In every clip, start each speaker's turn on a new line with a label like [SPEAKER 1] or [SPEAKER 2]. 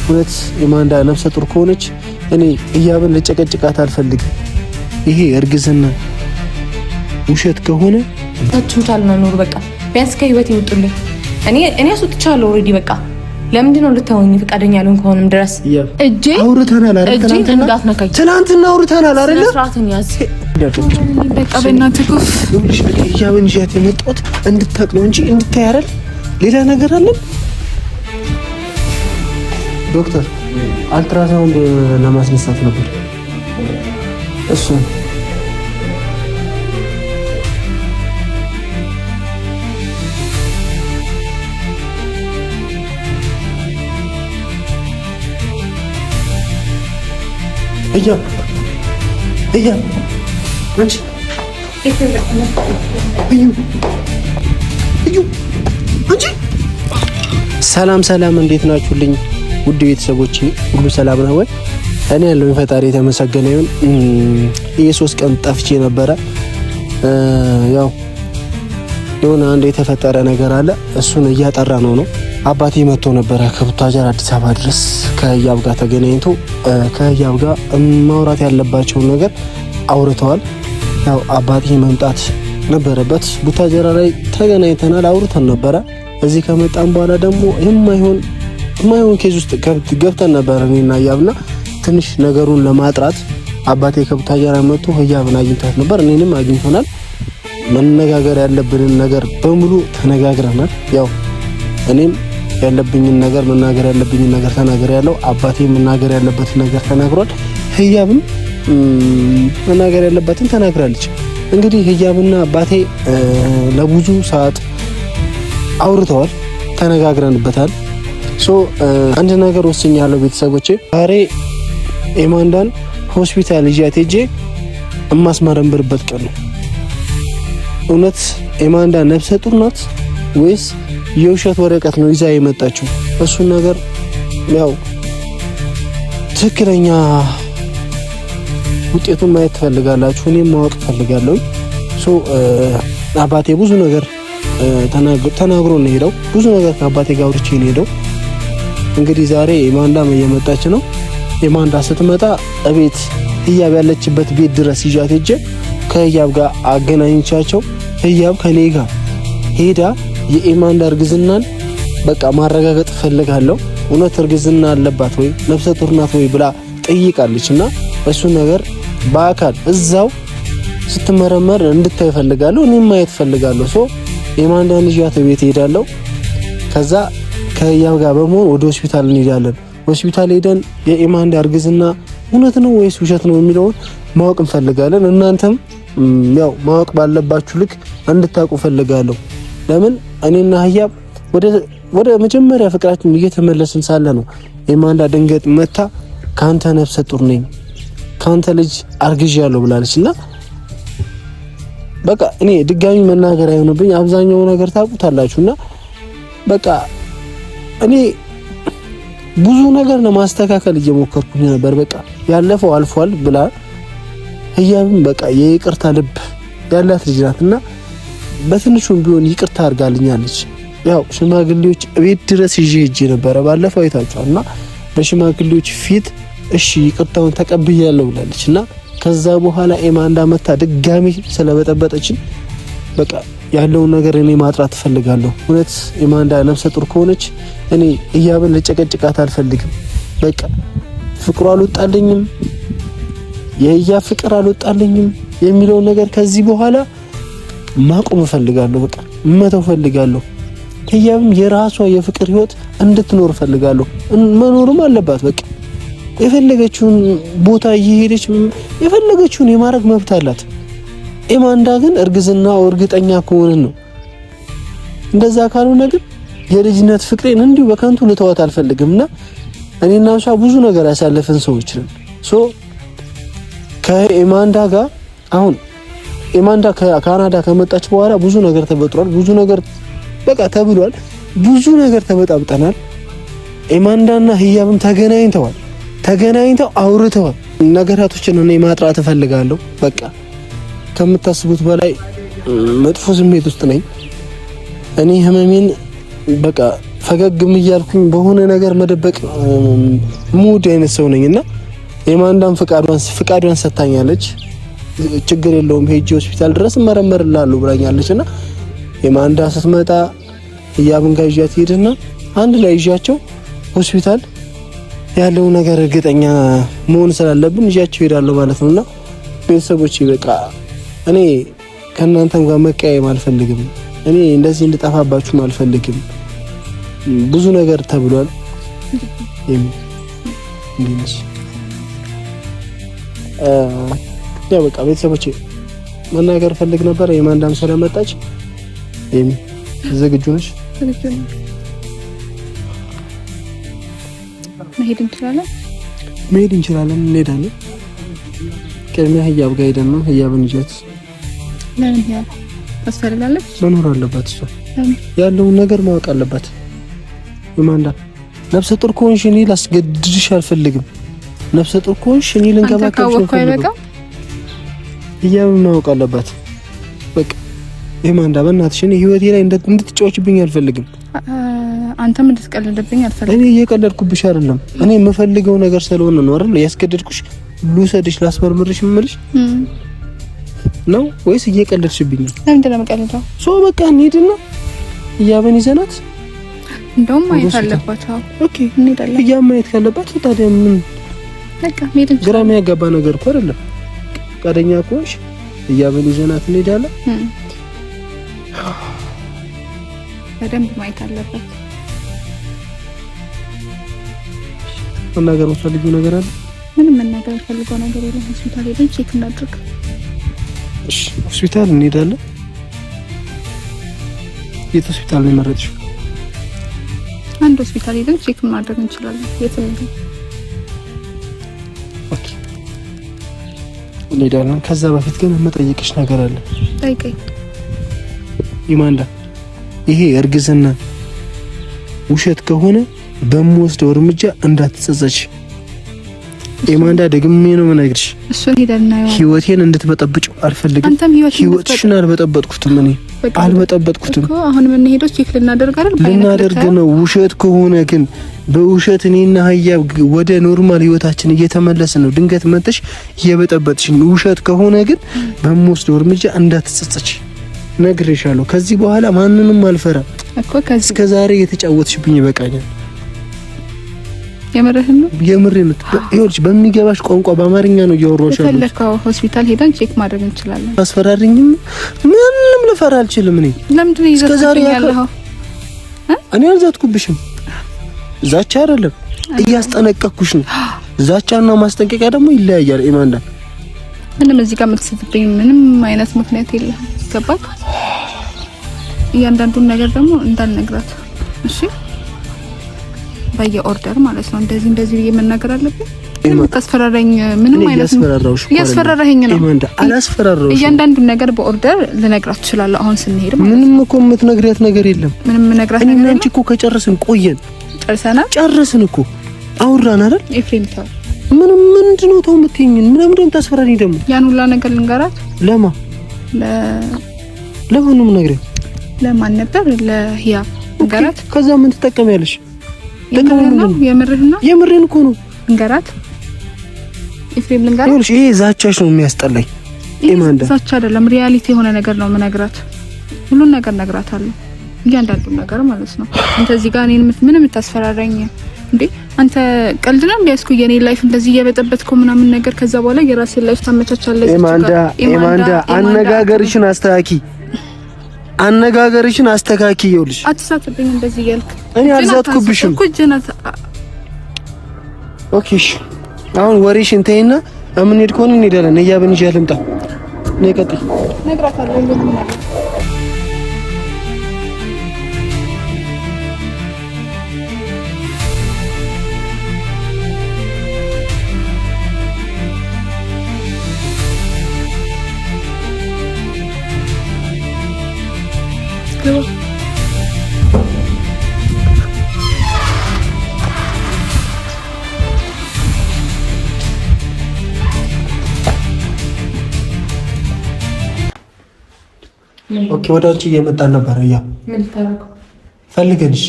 [SPEAKER 1] እውነት ኢማንዳ ነፍሰ ጡር ከሆነች እኔ ህያብን ልጨቀጭቃት አልፈልግም። ይሄ እርግዝና ውሸት ከሆነ
[SPEAKER 2] ታችሁታል ነው ኑር በቃ ቢያንስ ከህይወት ይውጡልኝ። እኔ አስወጥቻለሁ ኦሬዲ በቃ ለምንድን ነው ልታወኝ ፈቃደኛ አልሆን ከሆነም ድረስ እጄ
[SPEAKER 1] አውርተናል አይደል? ትናንትና አውርተናል አይደል?
[SPEAKER 2] ስራትን ያዝ
[SPEAKER 3] በቃ በእናትህ
[SPEAKER 1] ልጅ ህያብን ይዣት የመጣሁት እንድታቅ ነው እንጂ እንድታይ አይደል? ሌላ ነገር አለ። ዶክተር አልትራሳውንድ ለማስነሳት ነበር እሱ ሰላም እንዴት ናችሁልኝ ውድ ቤተሰቦቼ ሁሉ ሰላም ነው ወይ? እኔ ያለውን ፈጣሪ የተመሰገነ ይሁን። የሶስት ቀን ጠፍቼ ነበረ። ያው የሆነ አንድ የተፈጠረ ነገር አለ። እሱን እያጠራ ነው አባቴ መጥቶ ነበረ ከቡታጀራ አዲስ አበባ ድረስ ከህያብ ጋር ተገናኝቶ ከህያብ ጋር ማውራት ያለባቸውን ነገር አውርተዋል። ያው አባቴ መምጣት ነበረበት። ቡታጀራ ላይ ተገናኝተናል፣ አውርተን ነበረ። እዚህ ከመጣን በኋላ ደግሞ የማይሆን ኬዝ ውስጥ ገብተን ነበር እኔና ህያብና ትንሽ ነገሩን ለማጥራት አባቴ ከቡታጀራ መጥቶ ህያብን አግኝቷት ነበር። እኔንም አግኝቶናል። መነጋገር ያለብንን ነገር በሙሉ ተነጋግረናል። ያው እኔም ያለብኝን ነገር መናገር ያለብኝን ነገር ተናገር ያለው አባቴ መናገር ያለበትን ነገር ተናግሯል። ህያብም መናገር ያለበትን ተናግራለች። እንግዲህ ህያብና አባቴ ለብዙ ሰዓት አውርተዋል፣ ተነጋግረንበታል። አንድ ነገር ወስኛለሁ ቤተሰቦቼ። ዛሬ ኢማንዳን ሆስፒታል ይዣት ሄጄ እማስመረምርበት ቀን ነው። እውነት ኢማንዳ ነፍሰ ጡር ናት ወይስ የውሸት ወረቀት ነው ይዛ የመጣችው? እሱን ነገር ያው ትክክለኛ ውጤቱን ማየት ትፈልጋላችሁ፣ እኔም ማወቅ ፈልጋለሁ። አባቴ ብዙ ነገር ተናግሮ ነው ሄደው፣ ብዙ ነገር ከአባቴ ጋር አውርቼ ነው ሄደው። እንግዲህ ዛሬ ኢማንዳም እየመጣች ነው። ኢማንዳ ስትመጣ እቤት ህያብ ያለችበት ቤት ድረስ ይዣት ሄጄ ከህያብ ጋር አገናኝቻቸው ህያብ ከኔ ጋር ሄዳ የኢማንዳ እርግዝናን በቃ ማረጋገጥ ፈልጋለሁ። እውነት እርግዝና አለባት ወይ ነፍሰ ጡር ናት ወይ ብላ ጠይቃለችና እሱ ነገር በአካል እዛው ስትመረመር እንድታይ ፈልጋለሁ፣ እኔም ማየት ፈልጋለሁ። ኢማንዳን ይዣት ቤት ሄዳለሁ። ከዛ ከህያብ ጋር በመሆን ወደ ሆስፒታል እንሄዳለን። ሆስፒታል ሄደን የኢማንዳ እርግዝና እውነት ነው ወይስ ውሸት ነው የሚለውን ማወቅ እንፈልጋለን። እናንተም ያው ማወቅ ባለባችሁ ልክ እንድታውቁ ፈልጋለሁ። ለምን እኔና ህያብ ወደ መጀመሪያ ፍቅራችን እየተመለስን ሳለ ነው ኢማንዳ ድንገት መታ ካንተ ነፍሰ ጡር ነኝ ካንተ ልጅ አርግዣለሁ ብላለችና በቃ እኔ ድጋሚ መናገር አይሆንብኝ፣ አብዛኛው ነገር ታውቁታላችሁና በቃ እኔ ብዙ ነገር ለማስተካከል እየሞከርኩኝ ነበር። በቃ ያለፈው አልፏል ብላ ህያብም በቃ የይቅርታ ልብ ያላት ልጅ ናትና በትንሹም ቢሆን ይቅርታ አድርጋልኛለች። ያው ሽማግሌዎች ቤት ድረስ ይዤ ሄጄ ነበረ ባለፈው አይታችኋልና በሽማግሌዎች ፊት እሺ ይቅርታውን ተቀብያለሁ ብላለችና ከዛ በኋላ ኢማንዳ መታ ድጋሚ ስለበጠበጠችን በቃ ያለውን ነገር እኔ ማጥራት ፈልጋለሁ። እውነት ኢማንዳ ነፍሰ ጡር ከሆነች እኔ ህያብን ልጨቀጭቃት አልፈልግም። በቃ ፍቅሩ አልወጣልኝም፣ የህያብ ፍቅር አልወጣልኝም የሚለው ነገር ከዚህ በኋላ ማቆም ፈልጋለሁ። በቃ መተው ፈልጋለሁ። ህያብም የራሷ የፍቅር ህይወት እንድትኖር ፈልጋለሁ። መኖርም አለባት። በቃ የፈለገችውን ቦታ እየሄደች የፈለገችውን የማድረግ መብት አላት። ኢማንዳ ግን እርግዝናው እርግጠኛ ከሆነ ነው። እንደዛ ካልሆነ ግን የልጅነት ፍቅሬን እንዲሁ በከንቱ ልተዋት አልፈልግምና እኔና እሷ ብዙ ነገር ያሳለፈን ሰዎች ነን። ከኢማንዳ ጋር አሁን ኢማንዳ ከካናዳ ከመጣች በኋላ ብዙ ነገር ተፈጥሯል። ብዙ ነገር በቃ ተብሏል። ብዙ ነገር ተበጣብጠናል። ኢማንዳና ህያብም ተገናኝተው አውርተዋል። ነገራቶችን እኔ ማጥራት እፈልጋለሁ። በቃ ከምታስቡት በላይ መጥፎ ስሜት ውስጥ ነኝ። እኔ ህመሜን በቃ ፈገግም እያልኩኝ በሆነ ነገር መደበቅ ሙድ አይነት ሰው ነኝና የማንዳም ፍቃዷን ሰጥታኛለች። ችግር የለውም ሄጂ ሆስፒታል ድረስ መረመርላለሁ ብላኛለችና የማንዳ ስትመጣ ህያብን ጋር ይዣት ሄድና አንድ ላይ ይዣቸው ሆስፒታል ያለው ነገር እርግጠኛ መሆን ስላለብን ይዣቸው ሄዳለሁ ማለት ነውና ቤተሰቦቼ በቃ እኔ ከእናንተም ጋር መቀያየም አልፈልግም። እኔ እንደዚህ እንድጠፋባችሁም አልፈልግም። ብዙ ነገር ተብሏል። እንዴት ያው በቃ ቤተሰቦቼ መናገር ፈልግ ነበር። የማንዳም ስለመጣች ዝግጁ ነሽ?
[SPEAKER 3] መሄድ እንችላለን?
[SPEAKER 1] መሄድ እንችላለን፣ እንሄዳለን። ቅድሚያ ህያብ ጋር ሄደን ነው ህያብን ይዣት።
[SPEAKER 3] ለምን ያ ታስፈልጋለች?
[SPEAKER 1] መኖር አለባት እሷ ያለውን ነገር ማወቅ አለባት። የማንዳ ነፍሰ ጡር ከሆንሽ እኔ ላስገድድሽ አልፈልግም። ነፍሰ ጡር ከሆንሽ እኔ ልንከባከብሽ አልፈልግም። ህያብ ማወቅ አለባት። በቃ የማንዳ በእናትሽ እኔ ህይወቴ ላይ እንድትጫወችብኝ አልፈልግም።
[SPEAKER 3] አንተም እንድትቀልድብኝ አልፈልግም።
[SPEAKER 1] እኔ እየቀለድኩብሽ አይደለም። እኔ የምፈልገው ነገር ስለሆነ ነው አይደል ያስገድድኩሽ። ልውሰድሽ ላስመርምርሽ ምልሽ ነው ወይስ እየቀለድሽብኝ?
[SPEAKER 3] ለምንድን ነው የምቀልደው?
[SPEAKER 1] በቃ እንሂድና ህያብን ይዘናት
[SPEAKER 3] እንደውም ማየት አለባት። ኦኬ እንሄዳለን።
[SPEAKER 1] ህያብ ማየት ካለባት ታዲያ ምን
[SPEAKER 3] በቃ ሄድ እንጂ።
[SPEAKER 1] ግራ የሚያጋባ ነገር እኮ አይደለም። ፈቃደኛ ከሆንሽ ህያብን ይዘናት እንሄዳለን።
[SPEAKER 3] በደንብ ማየት አለባት።
[SPEAKER 1] መናገር የምትፈልጊው ነገር አለ?
[SPEAKER 3] ምንም መናገር የምፈልገው ነገር የለም። ሆስፒታል ሄደን ቼክ እናድርግ።
[SPEAKER 1] እሺ ሆስፒታል እንሄዳለን። የት ሆስፒታል ነው የመረጥሽው?
[SPEAKER 3] አንድ ሆስፒታል ሄደን ቼክ ማድረግ እንችላለን። የት ነው?
[SPEAKER 1] ኦኬ እንሄዳለን። ከዛ በፊት ግን የምጠይቅሽ ነገር አለ።
[SPEAKER 3] ጠይቀኝ።
[SPEAKER 1] ኢማንዳ ይሄ እርግዝና ውሸት ከሆነ በምወስደው እርምጃ እንዳትጸጸች። ኢማንዳ ደግሜ ነው የምነግርሽ።
[SPEAKER 3] እሱን ሄደን እናየዋለን።
[SPEAKER 1] ህይወቴን እንድትበጠብጭው አልፈልግም።
[SPEAKER 3] አንተም
[SPEAKER 1] ህይወትሽን አልበጠበጥኩትም። እኔ አልበጠበጥኩትም
[SPEAKER 3] እኮ አሁን ምን ሄዶች ቼክ ልናደርግ
[SPEAKER 1] ነው። ውሸት ከሆነ ግን በውሸት እኔና ህያብ ወደ ኖርማል ህይወታችን እየተመለስን ነው። ድንገት መጥተሽ እየበጠበጥሽኝ። ውሸት ከሆነ ግን በምወስደው እርምጃ እንዳትጸጸች ነግሬሻለሁ። ከዚህ በኋላ ማንንም አልፈራም
[SPEAKER 3] እኮ። ከዚህ
[SPEAKER 1] እስከ ዛሬ የተጫወትሽብኝ ይበቃኛል።
[SPEAKER 3] የምርህን ነው?
[SPEAKER 1] የምሬን ነው። ይኸውልሽ በሚገባሽ ቋንቋ በአማርኛ ነው እያወራሁሽ ያለሁት።
[SPEAKER 3] ፈለከው ሆስፒታል ሄደን ቼክ ማድረግ እንችላለን።
[SPEAKER 1] አስፈራሪኝም? ምንም ልፈራ አልችልም። እኔ
[SPEAKER 3] ለምንድን ነው ይዘትኩብኝ ያለኸው?
[SPEAKER 1] እኔ አልዛትኩብሽም። ዛቻ አይደለም እያስጠነቀቅኩሽ ነው። ዛቻና ማስጠንቀቂያ ደግሞ ይለያያል። ኢማንዳ
[SPEAKER 3] ምንም እዚህ ጋር የምትስትብኝ ምንም አይነት ምክንያት የለም። ገባክ? እያንዳንዱን ነገር ደግሞ እንዳልነግራት እሺ? በየኦርደር ማለት ነው። እንደዚህ ብዬ መናገር አለብኝ። ታስፈራራኝ? ምንም አይነት ያስፈራራኝ ነው።
[SPEAKER 1] ኢማንዳ አላስፈራራሁሽ።
[SPEAKER 3] እያንዳንዱን ነገር በኦርደር ልነግራት እችላለሁ። አሁን ስንሄድ ማለት
[SPEAKER 1] ምንም እኮ የምትነግሪያት ነገር የለም።
[SPEAKER 3] ምንም ነግራት ነገር
[SPEAKER 1] የለም። አንቺ እኮ ከጨረስን ቆየን። ጨረስን እኮ አውራን አይደል?
[SPEAKER 3] ኤፍሬም ተው።
[SPEAKER 1] ምንድነው ተው የምትይኝ? ምንም ታስፈራሪኝ ደግሞ?
[SPEAKER 3] ያን ሁላ ነገር ልንገራት?
[SPEAKER 1] ለማንም ነገር
[SPEAKER 3] ለማን ነበር? ለህያብ ንገራት።
[SPEAKER 1] ከዛ ምን ትጠቀሚያለሽ?
[SPEAKER 3] የምርህን እኮ ነው። ንገራት ኤፍሬም፣ ልንገራት።
[SPEAKER 1] ይኸውልሽ ይሄ ዛቻሽ ነው የሚያስጠላኝ። ኢማንዳ
[SPEAKER 3] ዛቻ አይደለም፣ ሪያሊቲ የሆነ ነገር ነው የምነግራት። ሁሉን ነገር እነግራታለሁ፣ እያንዳንዱን ነገር ማለት ነው። አንተ እዚህ ጋር እኔን ምንም የምታስፈራራኝ እንዴ? አንተ ቀልድ ነው እንዲያስኩ የኔ ላይፍ እንደዚህ እየበጠበጥከው ምናምን ነገር፣ ከዛ በኋላ የራስህን ላይፍ ታመቻቻለህ።
[SPEAKER 1] ኢማንዳ አነጋገርሽን አስተካኪ። ይኸውልሽ
[SPEAKER 3] አትሳትብኝ እንደዚህ እያልክ።
[SPEAKER 1] እኔ አልዛትኩብሽም እኮ ጀናት። ኦኬ እሺ፣ አሁን ወሬሽን ተይና እምንሄድ ከሆነ እንሄዳለን። ህያብን ይዤ ልምጣ። ነይ ቀጥይ።
[SPEAKER 3] እነግራታለሁ ሁሉንም ነገር።
[SPEAKER 1] ኦኬ ወደ አንቺ እየመጣን ነበር። ያ
[SPEAKER 2] ምን ታረጋው?
[SPEAKER 1] ፈልገንሽ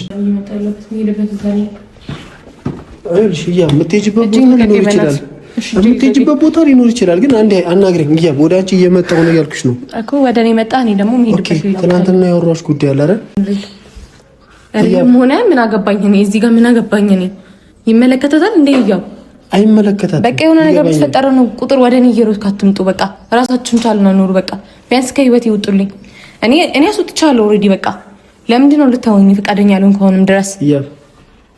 [SPEAKER 1] የምትሄጂበት ቦታ ሊኖር ይችላል፣ ግን አንዴ አናግረኝ። ወደ አንቺ እየመጣሁ ነው እያልኩሽ ነው
[SPEAKER 2] እኮ። ወደ እኔ መጣ። እኔ ደግሞ የምሄድበት
[SPEAKER 1] ትናንትና ያወራሽ ጉዳይ አለ አይደል?
[SPEAKER 2] ሆነ ምን አገባኝ እኔ እዚህ ጋር ምን አገባኝ እኔ? ይመለከታታል እንዴ? ይያው
[SPEAKER 1] አይመለከታትም።
[SPEAKER 2] በቃ የሆነ ነገር በተፈጠረ ነው ቁጥር ወደ እኔ እየሮጥክ አትምጡ። በቃ ራሳችሁን ቻሉና ኑሩ። በቃ ቢያንስ ከህይወት ይውጡልኝ። እኔ አስወጥቻለሁ ኦልሬዲ። በቃ ለምንድን ነው ልታወኝ ፈቃደኛ ያልሆን ከሆነም ድረስ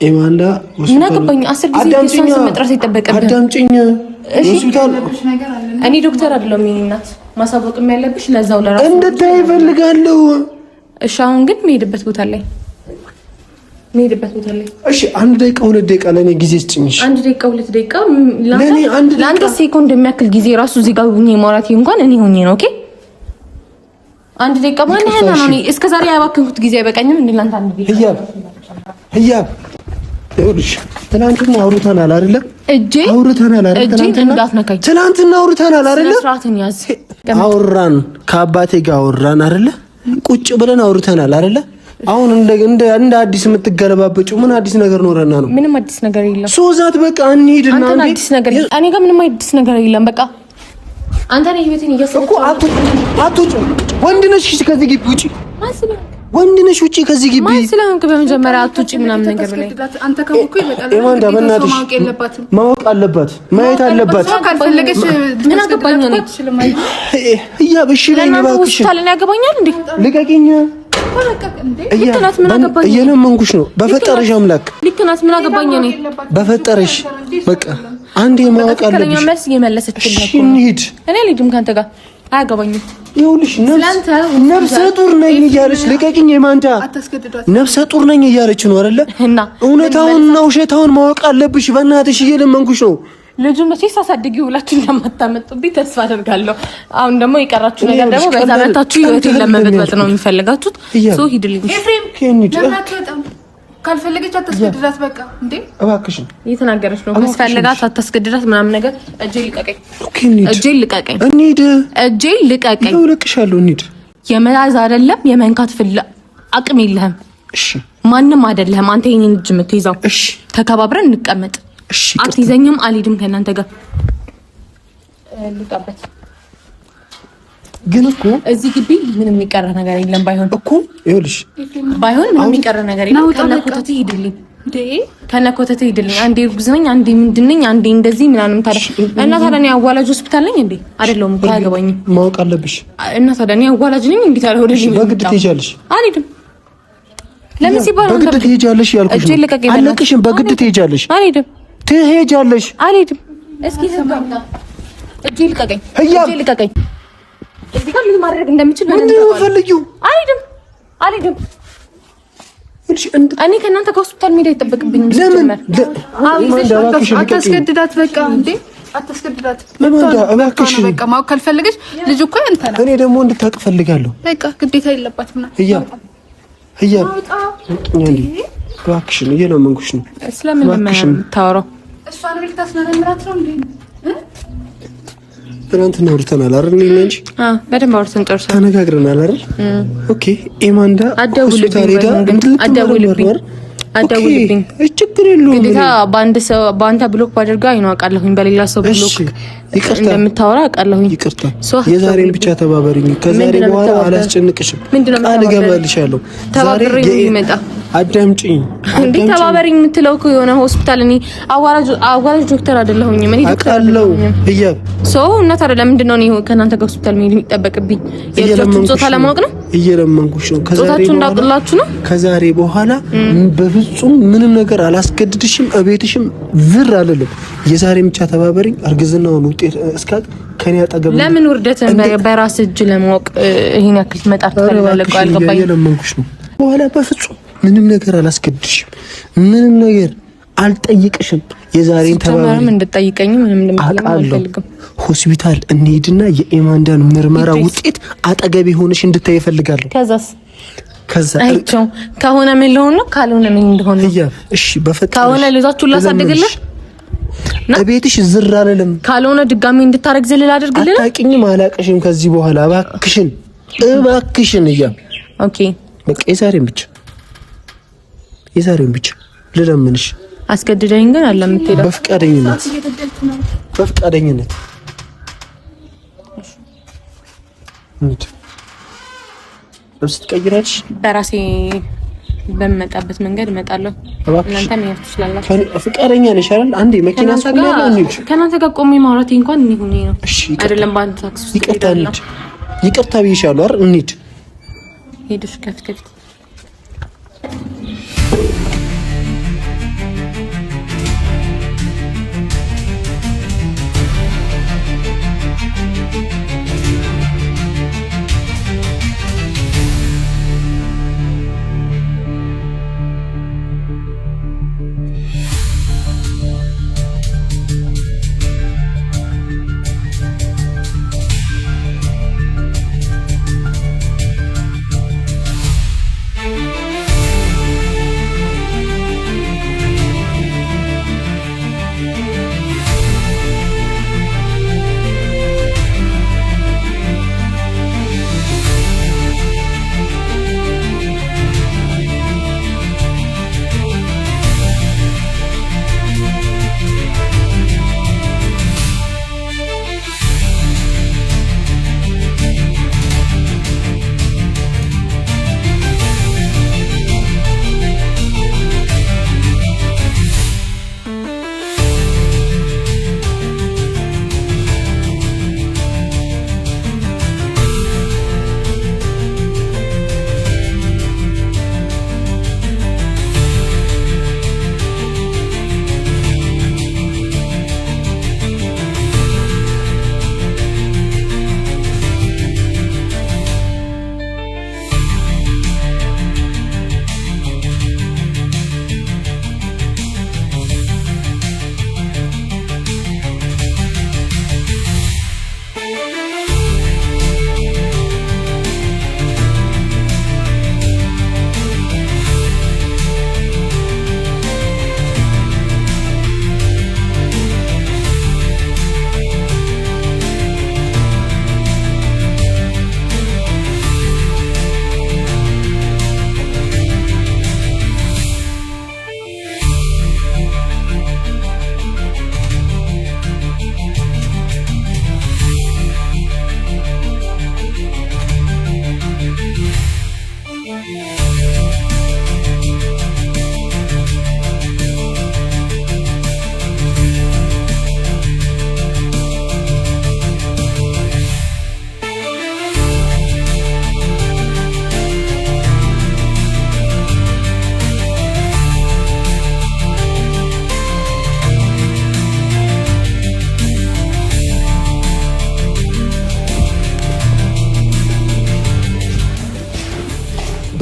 [SPEAKER 1] ኤማንዳ
[SPEAKER 2] ምን አገባኝ? 10 ጊዜ እሷን ስም መጥራት አይጠበቅብህም።
[SPEAKER 1] አዳምጪኝ። ሆስፒታል
[SPEAKER 2] እኔ ዶክተር አይደለሁም። የኔ እናት ማሳወቅም ያለብሽ ለዛው ለራሱ
[SPEAKER 1] እንድታይ እፈልጋለሁ።
[SPEAKER 2] እሺ አሁን ግን መሄድበት ቦታ ላይ
[SPEAKER 1] እሺ 1 ደቂቃ 2 ደቂቃ ለኔ ጊዜ ስጭኝሽ።
[SPEAKER 2] 1 ደቂቃ 2 ደቂቃ ለአንተ ሴኮንድ የሚያክል ጊዜ ራሱ እዚህ ጋር ሆኜ ማውራት እንኳን እኔ ሆኜ ነው። ኦኬ 1 ደቂቃ ማን ያህል ነው? እኔ እስከ ዛሬ ያባከንኩት ጊዜ አይበቃኝም እንዴ? ላንተ 1 ደቂቃ
[SPEAKER 1] ህያብ ይኸውልሽ፣ ትናንትና አውርተናል አይደለ? አውርተናል አይደለ? ትናንትና አውርተናል አይደለ?
[SPEAKER 2] ስርዓትን ያዝ።
[SPEAKER 1] አውራን ከአባቴ ጋር አውራን አይደለ? ቁጭ ብለን አውርተናል አይደለ? አሁን እንደ አዲስ የምትገለባበጪው ምን አዲስ ነገር ኖረና ነው?
[SPEAKER 2] ምንም አዲስ ነገር የለም።
[SPEAKER 1] ሶዛት በቃ እንሂድና
[SPEAKER 2] አንተ አዲስ ነገር እኔ ጋር ምንም አዲስ ነገር የለም። በቃ አንተ ነህ ህይወቴን እያሰብኩ
[SPEAKER 1] አትውጪ። ወንድ ነሽ ከዚህ ግቢ ውጪ። ወንድ ነሽ ውጪ ከዚህ ግቢ።
[SPEAKER 2] ማን ስለሆንክ በመጀመሪያ አትውጪ ምናምን ነገር ብለህ
[SPEAKER 3] አንተ ከቦኩ ይመጣል።
[SPEAKER 1] ኤማንዳ በእናትሽ ማወቅ አለባት፣ ማየት አለባት።
[SPEAKER 3] ካልፈለገሽ
[SPEAKER 2] ምን አገባኝ ነው?
[SPEAKER 1] እያበሽ ላይ ነው ባክሽ።
[SPEAKER 2] ታለን ያገባኛል እንዴ?
[SPEAKER 1] ልቀቂኝ። እየለመንኩሽ ነው በፈጠረሽ አምላክ።
[SPEAKER 2] ልክ ናት። ምን አገባኝ እኔ?
[SPEAKER 1] በፈጠረሽ በቃ አንዴ ማወቅ አለብሽ።
[SPEAKER 2] መልስ እየመለሰችልኝ ነው።
[SPEAKER 1] እንሂድ።
[SPEAKER 2] እኔ ልጅም ካንተ ጋር አያገባኝም።
[SPEAKER 1] ይኸውልሽ ነፍሰ ጡር ነኝ እያለች ልቀቂኝ። የማንታ ነፍሰ ጡር ነኝ እያለች ነው አይደለ? እና እውነታውንና ውሸታውን ማወቅ አለብሽ። በእናትሽ እየለመንኩሽ ነው።
[SPEAKER 2] ልጁን መቼስ አሳድጊው ብላችሁ እንደማታመጡብኝ ተስፋ አደርጋለሁ። አሁን ደግሞ የቀራችሁ ነገር ደግሞ በዛ መታችሁ ህይወቴን ለመበጥበጥ ነው የሚፈልጋችሁት። ሶ ሂድልኝ ኤፍሬም።
[SPEAKER 3] ካልፈለገች አታስገድዳት። በቃ እንዴ
[SPEAKER 1] እባክሽን
[SPEAKER 2] እየተናገረች ነው። ካስፈለጋት አታስገድዳት ምናምን ነገር። እጄን ልቀቀኝ። እጄን ልቀቀኝ።
[SPEAKER 1] እንሂድ።
[SPEAKER 2] እጄን ልቀቀኝ።
[SPEAKER 1] እለቅሻለሁ። እንሂድ።
[SPEAKER 2] የመያዝ አይደለም የመንካት አቅም የለህም።
[SPEAKER 1] እሺ
[SPEAKER 2] ማንም አይደለህም አንተ የኔን እጅ የምትይዘው። እሺ ተከባብረን እንቀመጥ።
[SPEAKER 1] እሺ
[SPEAKER 2] አትይዘኝም። አልሄድም ከእናንተ ጋር ልውጣበት።
[SPEAKER 1] ግን እኮ
[SPEAKER 2] እዚህ ግቢ ምንም የሚቀረ ነገር የለም። ባይሆን
[SPEAKER 1] እኮ ይኸውልሽ፣
[SPEAKER 2] ባይሆን ምንም የሚቀረ ነገር የለም። ከነኮተቴ ሂድልኝ እንዴ! ከነኮተቴ ሂድልኝ። አንዴ እርጉዝ ነኝ፣ አንዴ ምንድን ነኝ፣ አንዴ እንደዚህ ምናምን። ታዲያ እና ታዲያ እኔ አዋላጅ ሆስፒታል ነኝ እንዴ? አይደለሁም እኮ አያገባኝም።
[SPEAKER 1] ማወቅ አለብሽ።
[SPEAKER 2] እና ታዲያ እኔ አዋላጅ ነኝ እንዴ? ታዲያ ወደዚህ
[SPEAKER 1] በግድ ትሄጃለሽ።
[SPEAKER 2] አልሄድም። ለምን ሲባል
[SPEAKER 1] በግድ ትሄጃለሽ ያልኩሽ ነው። አለቅሽም። በግድ ትሄጃለሽ።
[SPEAKER 2] አልሄድም።
[SPEAKER 1] ትሄጃለሽ።
[SPEAKER 2] አልሄድም። እስኪ ዘጋውና እጄ ልቀቀኝ። እጄ ልቀቀኝ። እዚህ ጋር ምን ማድረግ እንደምችል
[SPEAKER 1] ምን ፈልጊው?
[SPEAKER 2] አልሄድም። እኔ ከእናንተ ከሆስፒታል መሄድ አይጠበቅብኝም።
[SPEAKER 1] ለምን
[SPEAKER 3] አታስገድዳት። በቃ እንዴ አታስገድዳት።
[SPEAKER 1] እባክሽ
[SPEAKER 3] በቃ ማወቅ ካልፈለገች ልጅ እኮ አንተ ነህ።
[SPEAKER 1] እኔ ደግሞ እንድታውቅ ፈልጋለሁ።
[SPEAKER 3] በቃ ግዴታ የለባትም ነው።
[SPEAKER 1] እባክሽን እየለመንኩሽ ነው።
[SPEAKER 2] ስለምን የምታወራው?
[SPEAKER 3] እሷን ልታስመረምራት ነው እንዴ?
[SPEAKER 1] ትናንትና አውርተናል አይደል? እኔ እንጂ
[SPEAKER 2] በደንብ አውርተን ጨርሰናል።
[SPEAKER 1] ተነጋግረናል አይደል? ኦኬ ኤማንዳ ሆስፒታል ሄዳ
[SPEAKER 2] አደውልብኝ።
[SPEAKER 1] ችግር የለውም።
[SPEAKER 2] ግዴታ በአንተ ብሎክ ባደርጋ አይኖ አውቃለሁኝ። በሌላ ሰው ብሎክ እንደምታወራ አውቃለሁኝ።
[SPEAKER 1] ይቅርታ፣ የዛሬን ብቻ ተባበሪኝ። ከዛሬ በኋላ አላስጨንቅሽም። ቃል እገባልሻለሁ።
[SPEAKER 2] ተባበሪኝ ይመጣ
[SPEAKER 1] አዳምጪኝ።
[SPEAKER 2] እንዴ ተባበሪኝ የምትለው እኮ የሆነ ሆስፒታል። እኔ አዋላጅ ዶክተር አይደለሁኝም። እኔ ዶክተር አይደለሁም። ሰው እና ታዲያ ለምንድን ነው እኔ ከእናንተ ጋር ሆስፒታል መሄድ የሚጠበቅብኝ? የልጆቹን ጾታ ለማወቅ ነው።
[SPEAKER 1] እየለመንኩሽ ነው።
[SPEAKER 2] ጾታችሁን እንዳውቅላችሁ ነው።
[SPEAKER 1] ከዛሬ በኋላ በፍጹም ምንም ነገር አላስገድድሽም። እቤትሽም ዝር አልልም። የዛሬ ብቻ ተባበሪኝ። እርግዝናውን ውጤት እስካት ከኔ አጠገብ
[SPEAKER 2] ለምን ውርደትን በራስ እጅ ለማወቅ ይሄን ያክል መጣር ትፈልጋለህ? አልገባኝም።
[SPEAKER 1] እየለመንኩሽ ነው። በኋላ በፍጹም ምንም ነገር አላስገድድሽም። ምንም ነገር አልጠይቅሽም። የዛሬን ተባባሪ
[SPEAKER 2] እንድጠይቀኝ ምንም እንደምትለኝ አልፈልግም።
[SPEAKER 1] ሆስፒታል እንሂድና የኤማንዳን ምርመራ ውጤት አጠገቤ ሆነሽ እንድታይ እፈልጋለሁ። ከዛ
[SPEAKER 2] አይቼው ከሆነ ምን ልሆን ነው፣ ካልሆነ ምን እንደሆነ
[SPEAKER 1] እሺ። በፈጣሪ
[SPEAKER 2] ከሆነ ልዛችሁ ላሳድግልህ
[SPEAKER 1] ቤትሽ ዝር አልልም።
[SPEAKER 2] ካልሆነ ድጋሚ እንድታረግዝልህ አድርግልህ።
[SPEAKER 1] አታውቂኝም፣ አላውቅሽም ከዚህ በኋላ እባክሽን። ኦኬ
[SPEAKER 2] በቃ
[SPEAKER 1] የዛሬን ብቻ የዛሬውን ብቻ ልለምንሽ።
[SPEAKER 2] አስገድደኝ ግን አለ የምትሄደው
[SPEAKER 1] በፍቃደኝነት ልብስ ትቀይራለሽ።
[SPEAKER 2] በራሴ በመጣበት መንገድ እመጣለሁ። እናንተ ምን ትችላላችሁ?
[SPEAKER 1] ፍቃደኛ ነሽ አይደል? አንዴ መኪና አስቆማለሁ እንዴ?
[SPEAKER 2] ከናንተ ጋር ቆሜ ማውራቴ እንኳን ይሁን ነው አይደለም። በአንድ ታክሲ ውስጥ
[SPEAKER 1] ይቅርታ ብዬሻለሁ አይደል? እንሂድ።
[SPEAKER 2] ሄድሽ ከፍት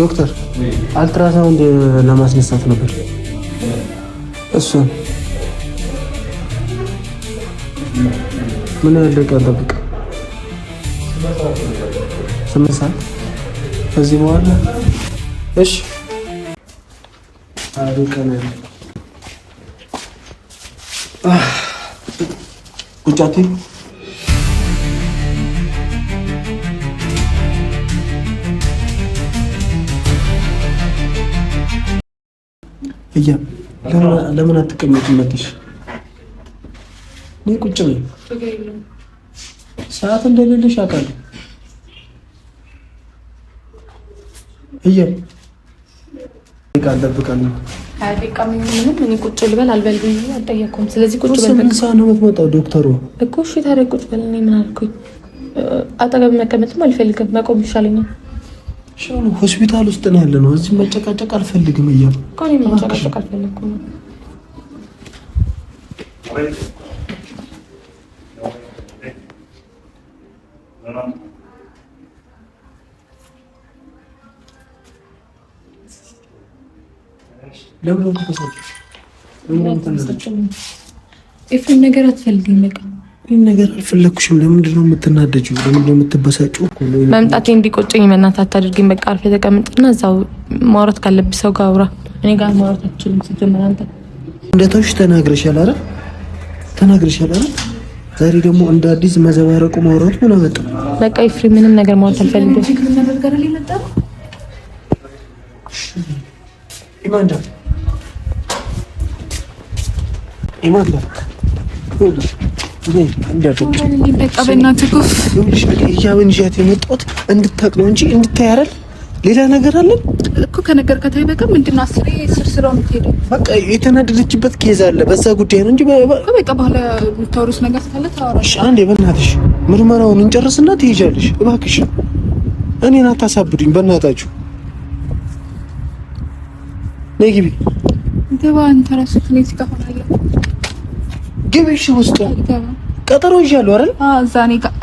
[SPEAKER 1] ዶክተር አልትራሳውንድ ለማስነሳት ነበር። እሱን ምን ያህል ደቂቃ ጠብቅ? 8 ሰዓት ከዚህ በኋላ እሺ። አሪቀና ቁጫቴ ለምን አትቀመጪም? መጥሽ ነይ ቁጭ በይ። ሰዓት እንደሌለሽ አውቃለሁ። አልጠብቃለሁ።
[SPEAKER 2] እኔ ቁጭ ልበል አልበል ብዬ አልጠየኩም። ስለዚህ ቁጭ በል።
[SPEAKER 1] ስንት ሰዓት ነው የምትመጣው ዶክተሩ?
[SPEAKER 2] እኮ እሺ ታዲያ ቁጭ በል። እኔ ምን አልኩኝ? አጠገብ መቀመጥም አልፈልግም፣ መቆም ይሻለኛል።
[SPEAKER 1] ሆስፒታል ውስጥ ነው ያለ ነው። እዚህ መጨቃጨቅ አልፈልግም እያሉ
[SPEAKER 2] እኮ እኔ መጨቃጨቅ አልፈልግም።
[SPEAKER 1] ለምን
[SPEAKER 2] ኤፍሬም ነገር አትፈልግም? በቃ
[SPEAKER 1] ይሄን ነገር አልፈለኩሽም። ለምንድን ነው የምትናደጂው? ለምንድን ነው የምትበሳጪው?
[SPEAKER 2] መምጣቴ እንዲቆጨኝ በእናትህ አታድርጊኝ። በቃ አርፈህ ተቀምጥና እዛው ማውራት ካለብህ ሰው ጋር አውራ። እኔ ጋር ማውራት አትችልም። ሲጀመር አንተ
[SPEAKER 1] እንደተውሽ ተናግረሻል አይደል? ዛሬ ደግሞ እንደ አዲስ መዘባረቁ ማውራቱ ምን አመጣ?
[SPEAKER 2] በቃ ኤፍሬም ምንም ነገር ማውራት አልፈልግም።
[SPEAKER 1] ኢማንዳ ይማለ እንድታቅ ነው እንጂ እንድታይ አይደል? ሌላ ነገር አለ
[SPEAKER 3] እኮ ከነገር ከታይ በቃ ምንድነው አስሬ ስርስራው የምትሄደው?
[SPEAKER 1] በቃ የተናደደችበት ኬዝ አለ በዛ ጉዳይ ነው እንጂ
[SPEAKER 3] በቃ በኋላ የምታወሩት ነገር ካለ ታወራለሽ።
[SPEAKER 1] አንዴ በእናትሽ ምርመራውን እንጨርስና ትሄጃለሽ። እባክሽ እኔን አታሳብዱኝ በእናታችሁ። ነይ ግቢ።
[SPEAKER 3] ገባ አንተ ራስህ ነይ ትቀፋለህ።
[SPEAKER 1] ግቢ እሺ ውስጥ ቀጠሮ ይዣለሁ አይደል?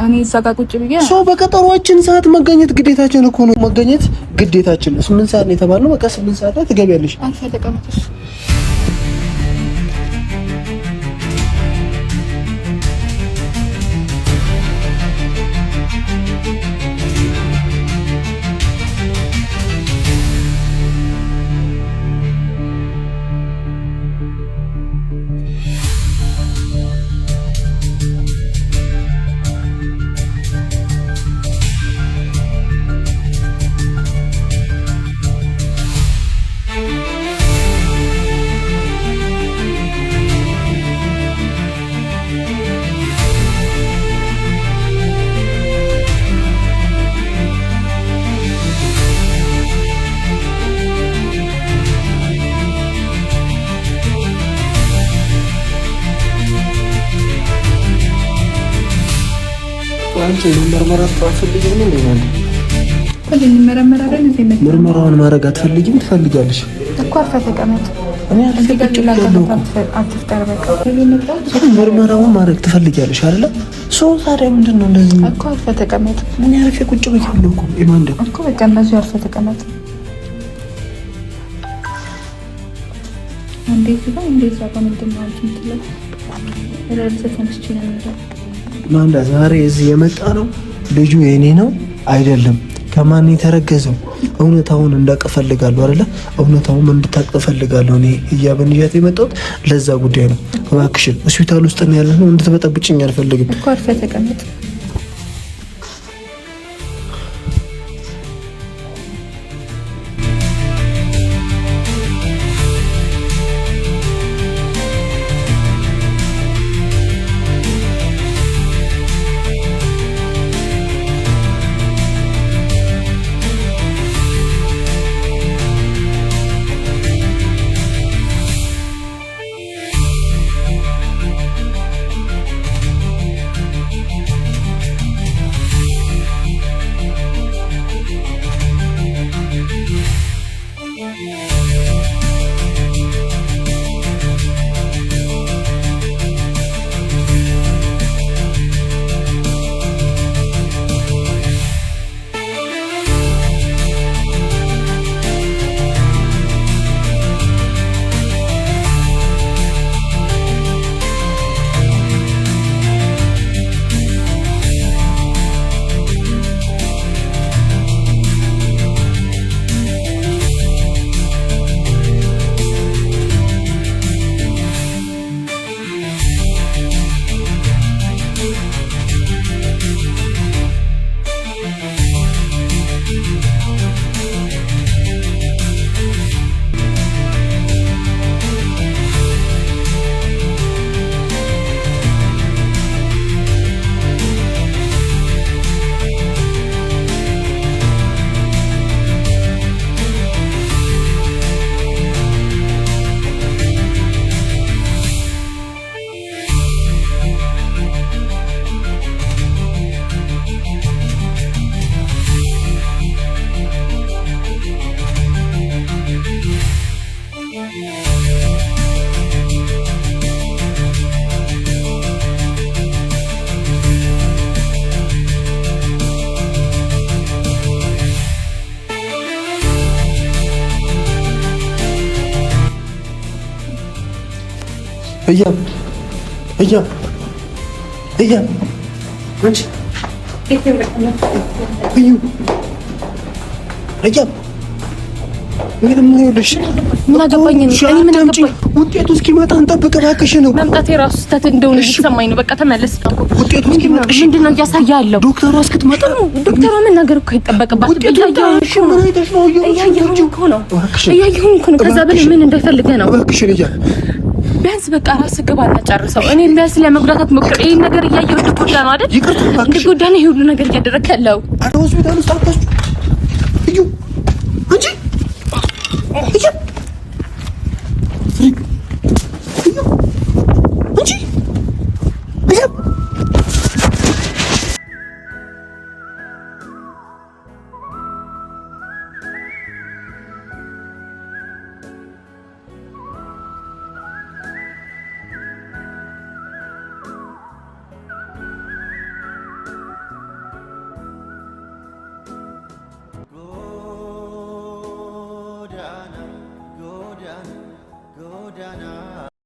[SPEAKER 1] እኔ እዛ ጋር ቁጭ ብዬ ሰው በቀጠሮአችን ሰዓት መገኘት ግዴታችን እኮ ነው። መገኘት ግዴታችን ነው። 8 ሰዓት ነው የተባለው። በቃ 8 ሰዓት ላይ ትገቢያለሽ።
[SPEAKER 3] አንተ ተቀመጥሽ።
[SPEAKER 1] ምርመራውን ማድረግ አትፈልጊም? ትፈልጋለሽ
[SPEAKER 3] እኮ አርፈህ ተቀመጥ።
[SPEAKER 1] ምርመራውን ማድረግ ትፈልጊያለሽ አይደለ? ሰው ታዲያ ምንድን ነው እንደዚህ
[SPEAKER 3] እኮ አርፈህ ተቀመጥ።
[SPEAKER 1] ምን ያርፌ ቁጭ ብያለሁ እኮ ኢማንዳ
[SPEAKER 3] እኮ በቃ እንደዚህ አርፈህ ተቀመጥ። እንዴት ዛሬ ምንድን ነው አንቺ የምትለው?
[SPEAKER 1] ማንዳ ዛሬ እዚህ የመጣ ነው ልጁ የኔ ነው አይደለም፣ ከማን የተረገዘው እውነታውን እንዳውቅ እፈልጋለሁ አይደለ? እውነታውን እንድታውቅ እፈልጋለሁ። እኔ እያበን ይያት የመጣሁት ለዛ ጉዳይ ነው። እባክሽን ሆስፒታል ውስጥ ነው ያለነው፣ እንድትበጠብጭኝ አልፈልግም
[SPEAKER 3] እኮ አርፈህ ተቀመጥ።
[SPEAKER 1] እያም አንቺ እያም ምንም ነው ይኸውልሽ፣
[SPEAKER 2] ምን አገባኝ ነው እኔ ምን አገባኝ?
[SPEAKER 1] ውጤቱ እስኪመጣ እንጠብቅ እባክሽ ነው።
[SPEAKER 2] መምጣቴ ራሱ ስህተት እንደሆነ እየተሰማኝ ነው። በቃ ተመለስ።
[SPEAKER 1] ውጤቱ እስኪመጣ
[SPEAKER 2] ምንድን ነው እያሳየ ያለው?
[SPEAKER 1] ዶክተሯ እስክትመጣ
[SPEAKER 2] ዶክተሯ መናገር እኮ አይጠበቅባትም።
[SPEAKER 1] እያየሁኝ
[SPEAKER 2] እኮ ነው። ከዛ በላይ ምን እንዳይፈልገህ ነው?
[SPEAKER 1] እባክሽ ልጅ
[SPEAKER 2] ቢያንስ በቃ ራስህ ግባና ጨርሰው። እኔም ቢያንስ ለመጉዳት አትሞክር። ይሄን ነገር እያየሁ እንድጎዳ ነው አይደል? እንድጎዳ ነው ይሄ ሁሉ ነገር እያደረግህ ያለው።
[SPEAKER 1] አረ ሆስፒታል ውስጥ አታችሁ እዩ እንጂ